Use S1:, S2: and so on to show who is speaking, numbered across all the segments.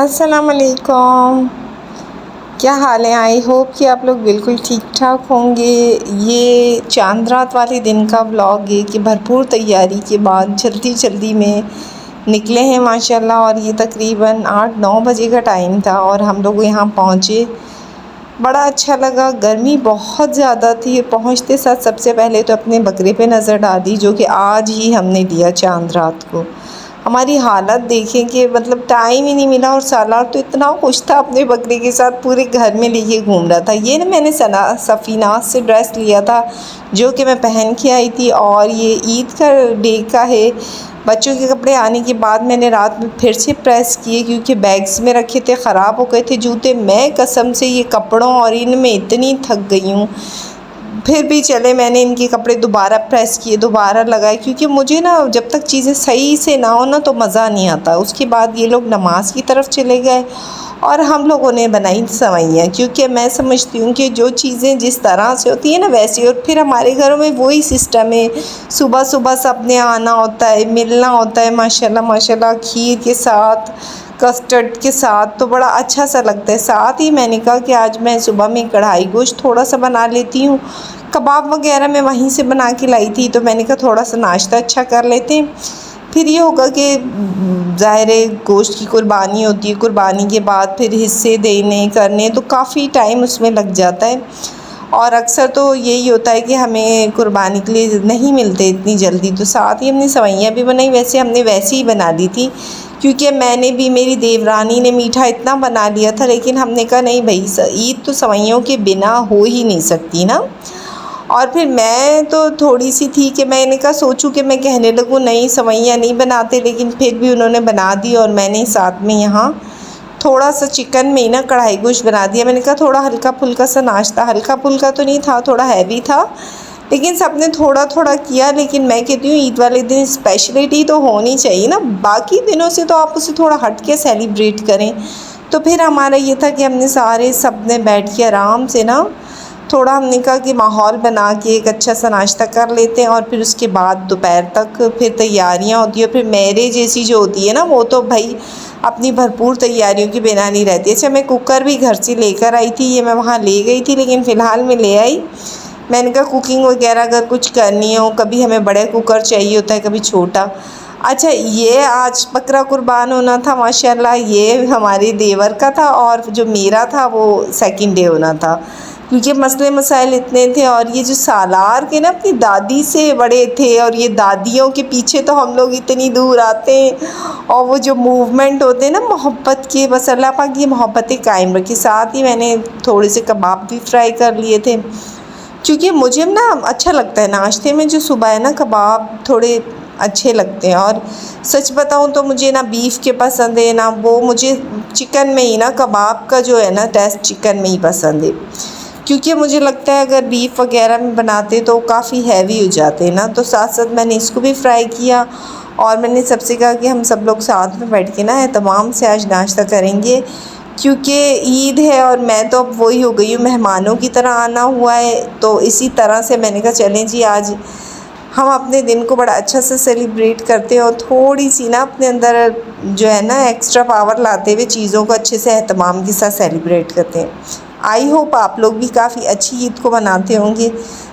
S1: अस्सलाम वालेकुम। क्या हाल है? आई होप कि आप लोग बिल्कुल ठीक ठाक होंगे। ये चांद रात वाले दिन का व्लॉग है कि भरपूर तैयारी के बाद जल्दी जल्दी में निकले हैं माशाल्लाह। और ये तकरीबन 8-9 बजे का टाइम था और हम लोग यहाँ पहुँचे। बड़ा अच्छा लगा। गर्मी बहुत ज़्यादा थी। पहुँचते साथ सबसे पहले तो अपने बकरे पे नज़र डाली, जो कि आज ही हमने लिया चांद रात को। हमारी हालत देखें कि मतलब टाइम ही नहीं मिला। और सालार तो इतना खुश था अपने बकरे के साथ, पूरे घर में लेके घूम रहा था। ये ना मैंने सफ़ीनाज से ड्रेस लिया था जो कि मैं पहन के आई थी, और ये ईद का डे का है। बच्चों के कपड़े आने के बाद मैंने रात में फिर से प्रेस किए क्योंकि बैग्स में रखे थे, ख़राब हो गए थे जूते। मैं कसम से ये कपड़ों और इनमें इतनी थक गई हूँ, फिर भी चले मैंने इनके कपड़े दोबारा प्रेस किए, दोबारा लगाए, क्योंकि मुझे ना जब तक चीज़ें सही से ना हो ना तो मज़ा नहीं आता। उसके बाद ये लोग नमाज़ की तरफ चले गए और हम लोगों ने बनाई सवैयाँ, क्योंकि मैं समझती हूँ कि जो चीज़ें जिस तरह से होती हैं ना वैसी। और फिर हमारे घरों में वही सिस्टम है, सुबह सुबह सबने आना होता है, मिलना होता है। माशाल्लाह माशाल्लाह, खीर के साथ, कस्टर्ड के साथ तो बड़ा अच्छा सा लगता है। साथ ही मैंने कहा कि आज मैं सुबह में कढ़ाई गोश्त थोड़ा सा बना लेती हूँ। कबाब वगैरह मैं वहीं से बना के लाई थी, तो मैंने कहा थोड़ा सा नाश्ता अच्छा कर लेते हैं। फिर ये होगा कि ज़ाहिर है गोश्त की कुर्बानी होती है, कुर्बानी के बाद फिर हिस्से देने करने तो काफ़ी टाइम उसमें लग जाता है। और अक्सर तो यही होता है कि हमें कुर्बानी के लिए नहीं मिलते इतनी जल्दी। तो साथ ही हमने सवैयाँ भी बनाई। वैसे हमने वैसे ही बना दी थी क्योंकि मैंने भी, मेरी देवरानी ने मीठा इतना बना लिया था, लेकिन हमने कहा नहीं भाई, ईद तो सवैयों के बिना हो ही नहीं सकती ना। और फिर मैं तो थोड़ी सी थी कि मैंने कहा सोचूं कि मैं कहने लगूँ नहीं सवैयाँ नहीं बनाते, लेकिन फिर भी उन्होंने बना दी। और मैंने साथ में यहाँ थोड़ा सा चिकन में ही ना कढ़ाई गोश्त बना दिया। मैंने कहा थोड़ा हल्का फुल्का सा नाश्ता, हल्का फुल्का तो नहीं था, थोड़ा हैवी था, लेकिन सबने थोड़ा थोड़ा किया। लेकिन मैं कहती हूँ ईद वाले दिन स्पेशलिटी तो होनी चाहिए ना, बाकी दिनों से तो आप उसे थोड़ा हट के सेलिब्रेट करें। तो फिर हमारा ये था कि हमने सारे सब ने बैठ के आराम से ना थोड़ा, हमने कहा कि माहौल बना के एक अच्छा सा नाश्ता कर लेते हैं। और फिर उसके बाद दोपहर तक फिर तैयारियां होती है। फिर मेरे जैसी जो होती है ना वो तो भाई अपनी भरपूर तैयारियों की बिना नहीं रहती। अच्छा, मैं कुकर भी घर से लेकर आई थी, ये मैं वहाँ ले गई थी, लेकिन फ़िलहाल मैं ले आई। मैंने कहा कुकिंग वगैरह अगर कुछ करनी हो, कभी हमें बड़े कुकर चाहिए होता है, कभी छोटा। अच्छा, ये आज बकरा कुर्बान होना था माशाल्लाह, ये हमारे देवर का था, और जो मेरा था वो सेकंड डे होना था, क्योंकि मसले मसाइल इतने थे। और ये जो सालार के ना अपनी दादी से बड़े थे, और ये दादियों के पीछे तो हम लोग इतनी दूर आते हैं। और वो जो मूवमेंट होते हैं ना मोहब्बत के, बस अल्लाह पाक ये मोहब्बतें कायम रखी। साथ ही मैंने थोड़े से कबाब भी फ्राई कर लिए थे, क्योंकि मुझे ना अच्छा लगता है नाश्ते में जो सुबह है ना कबाब थोड़े अच्छे लगते हैं। और सच बताऊं तो मुझे ना बीफ के पसंद है ना वो, मुझे चिकन में ही ना कबाब का जो है ना टेस्ट चिकन में ही पसंद है, क्योंकि मुझे लगता है अगर बीफ वगैरह में बनाते तो काफ़ी हैवी हो जाते हैं ना। तो साथ साथ मैंने इसको भी फ्राई किया, और मैंने सबसे कहा कि हम सब लोग साथ में बैठ के ना एहतमाम से आज नाश्ता करेंगे, क्योंकि ईद है। और मैं तो अब वही हो गई हूँ, मेहमानों की तरह आना हुआ है। तो इसी तरह से मैंने कहा चलें जी, आज हम अपने दिन को बड़ा अच्छा से सेलिब्रेट करते हैं, और थोड़ी सी ना अपने अंदर जो है ना एक्स्ट्रा पावर लाते हुए चीज़ों को अच्छे से एहतमाम के साथ सेलिब्रेट करते हैं। आई होप आप लोग भी काफ़ी अच्छी ईद को मनाते होंगे।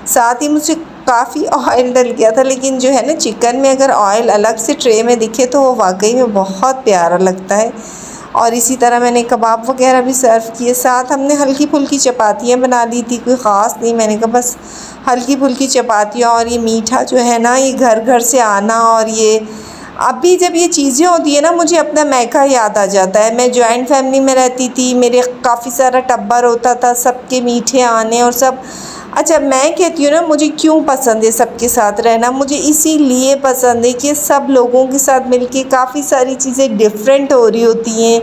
S1: साथ ही मुझे काफ़ी ऑयल डल गया था, लेकिन जो है ना चिकन में अगर ऑयल अलग से ट्रे में दिखे तो वो वाकई में बहुत प्यारा लगता है। और इसी तरह मैंने कबाब वगैरह भी सर्व किए। साथ हमने हल्की फुल्की चपातियाँ बना ली थी, कोई ख़ास नहीं। मैंने कहा बस हल्की फुल्की चपातियाँ, और ये मीठा जो है ना ये घर घर से आना। और ये अभी जब ये चीज़ें होती है ना मुझे अपना मैका याद आ जाता है। मैं जॉइंट फैमिली में रहती थी, मेरे काफ़ी सारा टब्बर होता था, सबके मीठे आने और सब। अच्छा, मैं कहती हूँ ना मुझे क्यों पसंद है सबके साथ रहना, मुझे इसीलिए पसंद है कि सब लोगों के साथ मिलके काफ़ी सारी चीज़ें डिफरेंट हो रही होती हैं,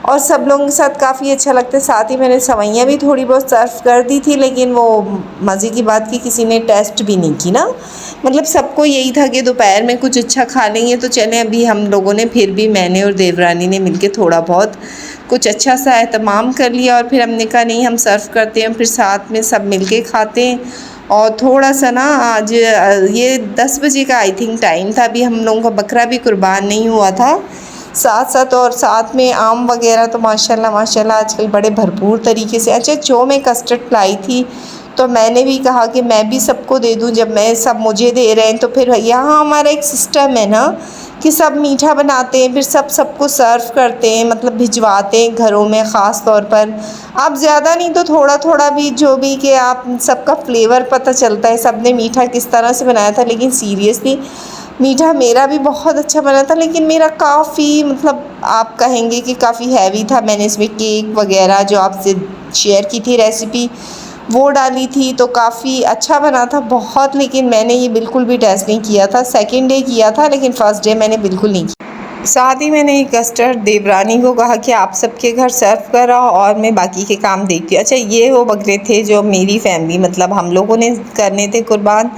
S1: और सब लोगों के साथ काफ़ी अच्छा लगता है। साथ ही मैंने सवैयाँ भी थोड़ी बहुत सर्व कर दी थी, लेकिन वो मज़े की बात कि किसी ने टेस्ट भी नहीं की ना। मतलब सबको यही था कि दोपहर में कुछ अच्छा खा लेंगे, तो चलें अभी हम लोगों ने, फिर भी मैंने और देवरानी ने मिलके थोड़ा बहुत कुछ अच्छा सा एहतमाम कर लिया। और फिर हमने कहा नहीं हम सर्व करते हैं, फिर साथ में सब मिलके खाते हैं। और थोड़ा सा ना आज ये 10 बजे का आई थिंक टाइम था, अभी हम लोगों का बकरा भी कुर्बान नहीं हुआ था, साथ साथ और साथ में आम वगैरह तो माशाल्लाह माशाल्लाह आजकल बड़े भरपूर तरीके से। अच्छा, जो मैं कस्टर्ड लाई थी तो मैंने भी कहा कि मैं भी सबको दे दूं, जब मैं सब मुझे दे रहे हैं तो फिर यहाँ हमारा एक सिस्टम है ना कि सब मीठा बनाते हैं, फिर सबको सर्व करते हैं, मतलब भिजवाते हैं घरों में ख़ास तौर पर। आप ज़्यादा नहीं तो थोड़ा थोड़ा भी, जो भी, कि आप सबका फ्लेवर पता चलता है सब ने मीठा किस तरह से बनाया था। लेकिन सीरियसली मीठा मेरा भी बहुत अच्छा बना था, लेकिन मेरा काफ़ी, मतलब आप कहेंगे कि काफ़ी हैवी था। मैंने इसमें केक वगैरह जो आपसे शेयर की थी रेसिपी वो डाली थी, तो काफ़ी अच्छा बना था बहुत। लेकिन मैंने ये बिल्कुल भी टेस्ट नहीं किया था, सेकंड डे किया था, लेकिन फ़र्स्ट डे मैंने बिल्कुल नहीं किया। साथ ही मैंने कस्टर्ड देवरानी को कहा कि आप सबके घर सर्व कराओ और मैं बाकी के काम देखती हूँ। अच्छा, ये वो बकरे थे जो मेरी फैमिली, मतलब हम लोगों ने करने थे कुर्बान।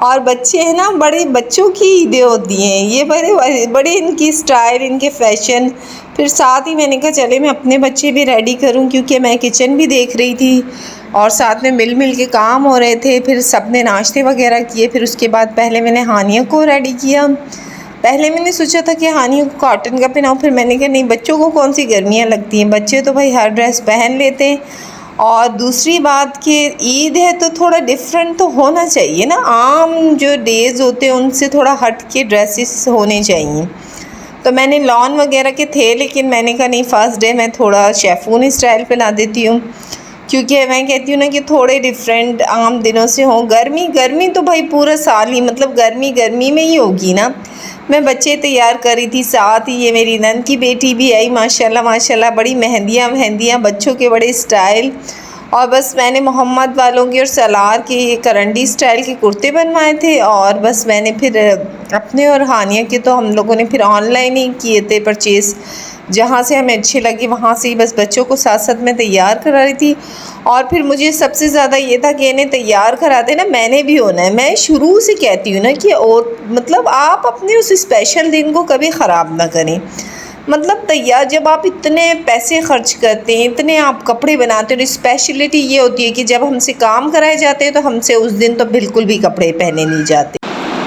S1: और बच्चे हैं ना, बड़े बच्चों की ईदें होती हैं ये, बड़े बड़े इनकी स्टाइल, इनके फैशन। फिर साथ ही मैंने कहा चले मैं अपने बच्चे भी रेडी करूं, क्योंकि मैं किचन भी देख रही थी और साथ में मिल के काम हो रहे थे। फिर सबने नाश्ते वगैरह किए। फिर उसके बाद पहले मैंने हानिया को रेडी किया। पहले मैंने सोचा था कि हानिया को कॉटन का पहनाऊँ, फिर मैंने कहा नहीं, बच्चों को कौन सी गर्मियाँ लगती हैं, बच्चे तो भाई हर ड्रेस पहन लेते हैं। और दूसरी बात कि ईद है तो थोड़ा डिफरेंट तो होना चाहिए ना, आम जो डेज़ होते हैं उनसे थोड़ा हट के ड्रेसेस होने चाहिए। तो मैंने लॉन वगैरह के थे, लेकिन मैंने कहा नहीं, फ़र्स्ट डे मैं थोड़ा शेफून स्टाइल पे ला देती हूँ, क्योंकि मैं कहती हूँ ना कि थोड़े डिफरेंट आम दिनों से हों। गर्मी तो भाई पूरा साल ही, मतलब गर्मी में ही होगी ना। मैं बच्चे तैयार कर रही थी, साथ ही ये मेरी नंद की बेटी भी आई, माशाल्लाह माशाल्लाह, बड़ी मेहंदियाँ बच्चों के बड़े स्टाइल। और बस मैंने मोहम्मद वालों के और सलार के करंडी स्टाइल के कुर्ते बनवाए थे। और बस मैंने फिर अपने और हानिया के तो हम लोगों ने फिर ऑनलाइन ही किए थे परचेज़, जहाँ से हमें अच्छे लगे वहाँ से ही बस बच्चों को साथ साथ मैं तैयार करा रही थी। और फिर मुझे सबसे ज़्यादा ये था कि इन्हें तैयार कराते ना मैंने भी होना है। मैं शुरू से कहती हूँ ना कि और मतलब आप अपने उस स्पेशल दिन को कभी ख़राब ना करें। मतलब तैयार, जब आप इतने पैसे खर्च करते हैं, इतने आप कपड़े बनाते हैं, और स्पेशलिटी ये होती है कि जब हमसे काम कराए जाते हैं तो हमसे उस दिन तो बिल्कुल भी कपड़े पहने नहीं जाते।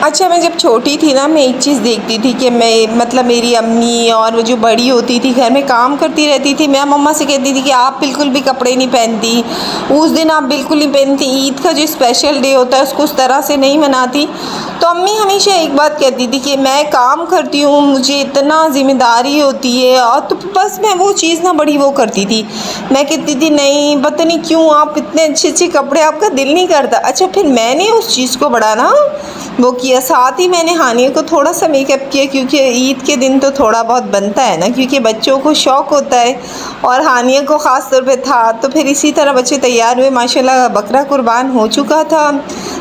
S1: अच्छा, मैं जब छोटी थी ना, मैं एक चीज़ देखती थी कि मैं, मतलब मेरी अम्मी और वो जो बड़ी होती थी घर में काम करती रहती थी, मैं मम्मा से कहती थी कि आप बिल्कुल भी कपड़े नहीं पहनती, उस दिन आप बिल्कुल नहीं पहनती, ईद का जो स्पेशल डे होता है उसको उस तरह से नहीं मनाती। तो अम्मी हमेशा एक बात कहती थी कि मैं काम करती हूँ, मुझे इतना ज़िम्मेदारी होती है, और तो बस मैं वो चीज़ ना बड़ी वो करती थी। मैं कहती थी नहीं, पता नहीं क्यों आप इतने अच्छे कपड़े, आपका दिल नहीं करता। अच्छा, फिर मैंने उस चीज़ को बड़ा ना वो किया। साथ ही मैंने हानिया को थोड़ा सा मेकअप किया, क्योंकि ईद के दिन तो थोड़ा बहुत बनता है ना, क्योंकि बच्चों को शौक़ होता है और हानिया को ख़ास तौर पे था। तो फिर इसी तरह बच्चे तैयार हुए, माशाल्लाह बकरा कुर्बान हो चुका था,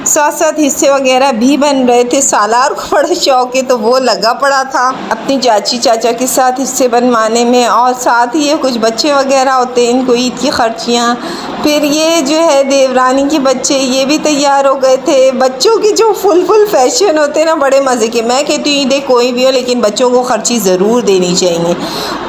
S1: साथ साथ हिस्से वगैरह भी बन रहे थे। सालार को बड़ा शौक़ है तो वो लगा पड़ा था अपनी चाची चाचा के साथ हिस्से बनवाने में। और साथ ही ये कुछ बच्चे वगैरह होते हैं, इनको ईद की खर्चियाँ। फिर ये जो है देवरानी के बच्चे, ये भी तैयार हो गए थे। बच्चों की जो फुल फैशन होते हैं ना, बड़े मज़े के। मैं कहती हूँ ईदें कोई भी हो, लेकिन बच्चों को खर्ची ज़रूर देनी चाहिए।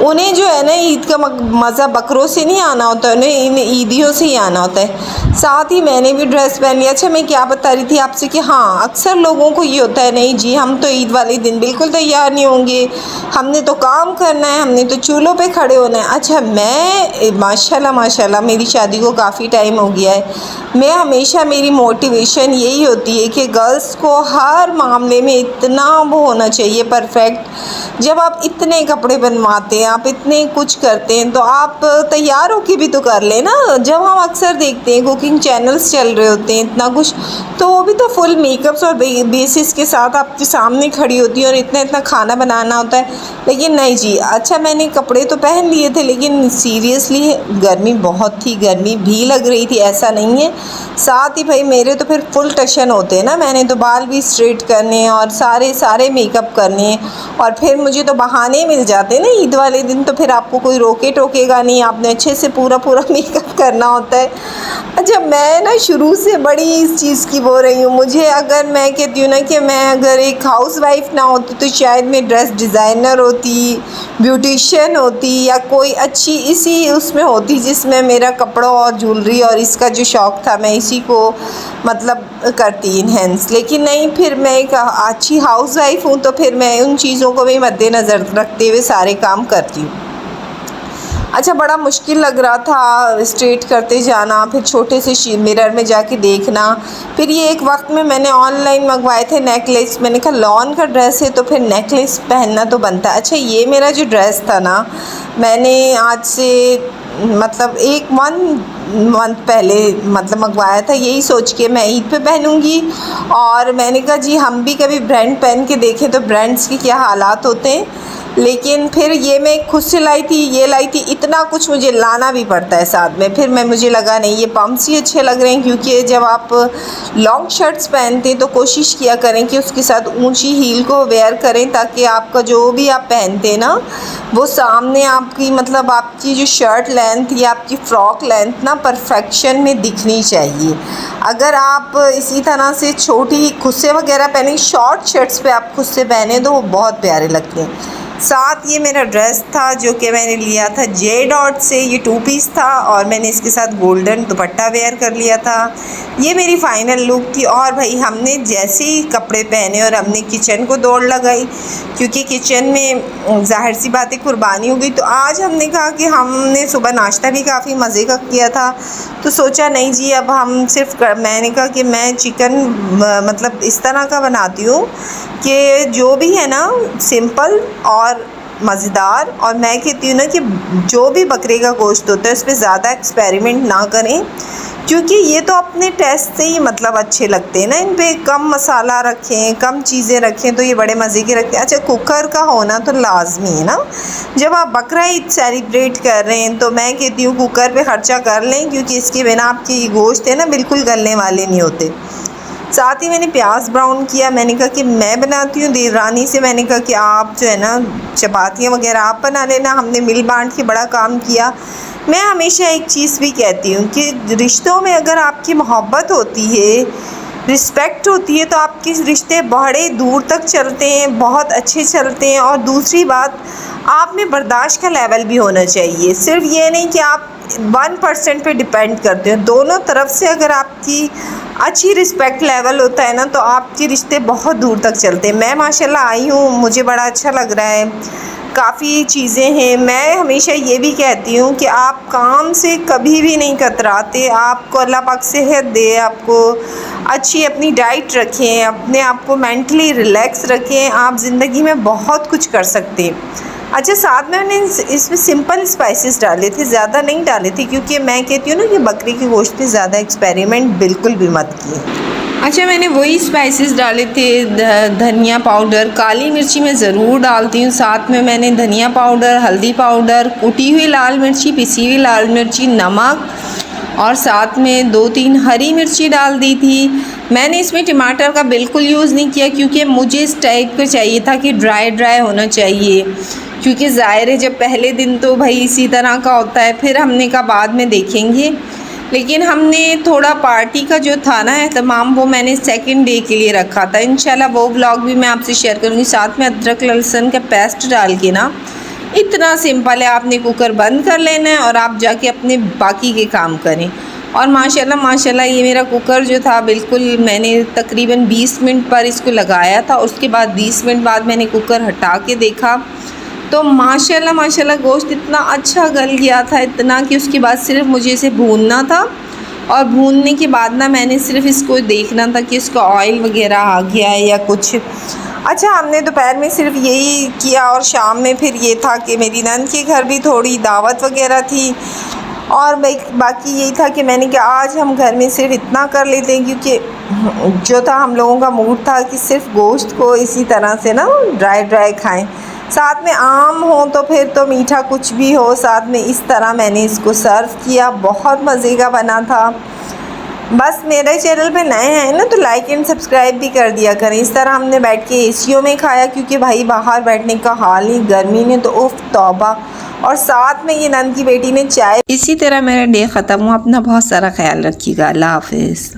S1: उन्हें जो है ना ईद का मज़ा बकरों से नहीं आना होता, उन्हें इन ईदियों से ही आना होता है। साथ ही मैंने भी ड्रेस पहन लिया। अच्छा, मैं क्या बता रही थी आपसे कि हाँ, अक्सर लोगों को ये होता है, नहीं जी हम तो ईद वाले दिन बिल्कुल तैयार नहीं होंगे, हमने तो काम करना है, हमने तो चूल्हों पे खड़े होना है। अच्छा, मैं माशाल्लाह माशाल्लाह मेरी शादी को काफ़ी टाइम हो गया है। मैं हमेशा, मेरी मोटिवेशन यही होती है कि गर्ल्स को हर मामले में इतना वो होना चाहिए परफेक्ट। जब आप इतने कपड़े बनवाते हैं, आप इतने कुछ करते हैं, तो आप तैयार होके भी तो कर लें ना। जब हम अक्सर देखते हैं कुकिंग चैनल्स चल रहे होते हैं इतना कुछ, तो वो भी तो फुल मेकअप्स और बेसिस के साथ आपके सामने खड़ी होती है और इतना खाना बनाना होता है। लेकिन नहीं जी। अच्छा, मैंने कपड़े तो पहन लिए थे, लेकिन सीरियसली गर्मी बहुत थी, गर्मी भी लग रही थी, ऐसा नहीं है। साथ ही भाई मेरे तो फिर फुल टशन होते हैं ना, मैंने तो बाल भी स्ट्रेट करने हैं और सारे मेकअप करने हैं। और फिर मुझे तो बहाने मिल जाते हैं ना ईद वाले दिन, तो फिर आपको कोई रोके टोकेगा नहीं, आपने अच्छे से पूरा मेकअप करना होता है। अच्छा, मैं ना शुरू से बड़ी इस चीज़ की वो रही हूँ। मुझे, अगर मैं कहती हूँ ना कि मैं अगर एक हाउस वाइफ ना होती तो शायद मैं ड्रेस डिज़ाइनर होती, ब्यूटिशियन होती, या कोई अच्छी इसी उसमें होती जिसमें मेरा कपड़ा और ज्वेलरी और इसका जो शौक़ था मैं इसी को मतलब करती इन्हेंस। लेकिन नहीं, फिर मैं एक अच्छी हाउस वाइफ हूँ, तो फिर मैं उन चीज़ों को भी मद्देनज़र रखते हुए सारे काम करती हूँ। अच्छा, बड़ा मुश्किल लग रहा था स्ट्रेट करते जाना, फिर छोटे से मिरर में जाके देखना। फिर ये एक वक्त में मैंने ऑनलाइन मंगवाए थे नेकलेस। मैंने कहा लॉन का ड्रेस है तो फिर नेकलेस पहनना तो बनता है। अच्छा, ये मेरा जो ड्रेस था ना, मैंने आज से मतलब 1 मंथ पहले मतलब मंगवाया था, यही सोच के मैं ईद पे पहनूंगी। और मैंने कहा जी हम भी कभी ब्रांड पहन के देखें तो ब्रांड्स के क्या हालात होते हैं। लेकिन फिर ये मैं खुद से लाई थी, ये लाई थी, इतना कुछ मुझे लाना भी पड़ता है साथ में। फिर मुझे लगा नहीं, ये पम्प्स ही अच्छे लग रहे हैं, क्योंकि जब आप लॉन्ग शर्ट्स पहनते हैं तो कोशिश किया करें कि उसके साथ ऊंची हील को वेयर करें, ताकि आपका जो भी आप पहनते हैं ना वो सामने आपकी मतलब आपकी जो शर्ट लेंथ या आपकी फ़्रॉक लेंथ ना परफेक्शन में दिखनी चाहिए। अगर आप इसी तरह से छोटी खुस्से वगैरह पहने, शॉर्ट शर्ट्स पे आप खुस्से पहने तो वो बहुत प्यारे लगते हैं। साथ ये मेरा ड्रेस था जो कि मैंने लिया था जे डॉट से, ये 2 पीस था और मैंने इसके साथ गोल्डन दुपट्टा वेयर कर लिया था। ये मेरी फ़ाइनल लुक थी। और भाई हमने जैसे ही कपड़े पहने और हमने किचन को दौड़ लगाई, क्योंकि किचन में ज़ाहिर सी बात है कुर्बानी हो गई। तो आज हमने कहा कि हमने सुबह नाश्ता भी काफ़ी मज़े का किया था, तो सोचा नहीं जी अब हम मैंने कहा कि मैं चिकन मतलब इस तरह का बनाती हूँ कि जो भी है ना सिंपल और मज़ेदार। और मैं कहती हूँ ना कि जो भी बकरे का गोश्त होता है उस पर ज़्यादा एक्सपेरिमेंट ना करें, क्योंकि ये तो अपने टेस्ट से ही मतलब अच्छे लगते हैं ना। इन पे कम मसाला रखें, कम चीज़ें रखें तो ये बड़े मज़े के रखते हैं। अच्छा, कुकर का होना तो लाजमी है ना, जब आप बकरा ईद सेलिब्रेट कर रहे हैं तो मैं कहती हूँ कुकर पे ख़र्चा कर लें, क्योंकि इसके बिना आपके गोश्त है ना बिल्कुल गलने वाले नहीं होते। साथ ही मैंने प्याज ब्राउन किया। मैंने कहा कि मैं बनाती हूँ देवरानी से, मैंने कहा कि आप जो है ना चपातियाँ वगैरह आप बना लेना। हमने मिल बांट के बड़ा काम किया। मैं हमेशा एक चीज़ भी कहती हूँ कि रिश्तों में अगर आपकी मोहब्बत होती है, रिस्पेक्ट होती है, तो आपके रिश्ते बड़े दूर तक चलते हैं, बहुत अच्छे चलते हैं। और दूसरी बात, आप में बर्दाश्त का लेवल भी होना चाहिए। सिर्फ ये नहीं कि आप 1% पे डिपेंड करते हो, दोनों तरफ से अगर आपकी अच्छी रिस्पेक्ट लेवल होता है ना तो आपके रिश्ते बहुत दूर तक चलते हैं। मैं माशाल्लाह आई हूँ, मुझे बड़ा अच्छा लग रहा है, काफ़ी चीज़ें हैं। मैं हमेशा ये भी कहती हूँ कि आप काम से कभी भी नहीं कतराते। आपको अल्लाह पाक सेहत दे, आपको अच्छी अपनी डाइट रखें, अपने आप को मेंटली रिलैक्स रखें, आप ज़िंदगी में बहुत कुछ कर सकते हैं। अच्छा, साथ में मैंने इसमें सिंपल स्पाइसेस डाले थे, ज़्यादा नहीं डाले थे, क्योंकि मैं कहती हूँ ना कि बकरी के गोश्त पे ज़्यादा एक्सपेरिमेंट बिल्कुल भी मत किए। अच्छा, मैंने वही स्पाइसेस डाले थे, धनिया पाउडर, काली मिर्ची मैं ज़रूर डालती हूँ, साथ में मैंने धनिया पाउडर, हल्दी पाउडर, कुटी हुई लाल मिर्ची, पिसी हुई लाल मिर्ची, नमक और साथ में 2-3 हरी मिर्ची डाल दी थी। मैंने इसमें टमाटर का बिल्कुल यूज़ नहीं किया, क्योंकि मुझे इस टाइप का चाहिए था कि ड्राई होना चाहिए, क्योंकि ज़ाहिर है जब पहले दिन तो भाई इसी तरह का होता है। फिर हमने कहा बाद में देखेंगे, लेकिन हमने थोड़ा पार्टी का जो था ना एहतमाम वो मैंने सेकंड डे के लिए रखा था। इंशाल्लाह वो व्लॉग भी मैं आपसे शेयर करूँगी। साथ में अदरक लहसुन का पेस्ट डाल के ना, इतना सिंपल है, आपने कुकर बंद कर लेना है और आप जाके अपने बाकी के काम करें। और माशाल्लाह ये मेरा कुकर जो था बिल्कुल, मैंने तकरीबन 20 मिनट पर इसको लगाया था। उसके बाद 20 मिनट बाद मैंने कुकर हटा के देखा तो माशाल्लाह गोश्त इतना अच्छा गल गया था, इतना कि उसके बाद सिर्फ मुझे इसे भूनना था। और भूनने के बाद ना मैंने सिर्फ इसको देखना था कि इसका ऑयल वगैरह आ गया है या कुछ। अच्छा, हमने दोपहर में सिर्फ यही किया और शाम में फिर ये था कि मेरी नंद के घर भी थोड़ी दावत वगैरह थी। और बाकी यही था कि मैंने कहा आज हम घर में सिर्फ इतना कर लेते हैं, क्योंकि जो था हम लोगों का मूड था कि सिर्फ गोश्त को इसी तरह से ना ड्राई खाएं। साथ में आम हो तो फिर तो मीठा कुछ भी हो, साथ में इस तरह मैंने इसको सर्व किया। बहुत मज़े का बना था। बस मेरे चैनल पे नए हैं ना तो लाइक एंड सब्सक्राइब भी कर दिया करें। इस तरह हमने बैठ के एसीओ में खाया, क्योंकि भाई बाहर बैठने का हाल नहीं, गर्मी ने तो उफ तौबा। और साथ में ये नंद की बेटी ने चाय। इसी तरह मेरा डे ख़त्म हुआ। अपना बहुत सारा ख्याल रखिएगा। अल्लाह हाफिज़।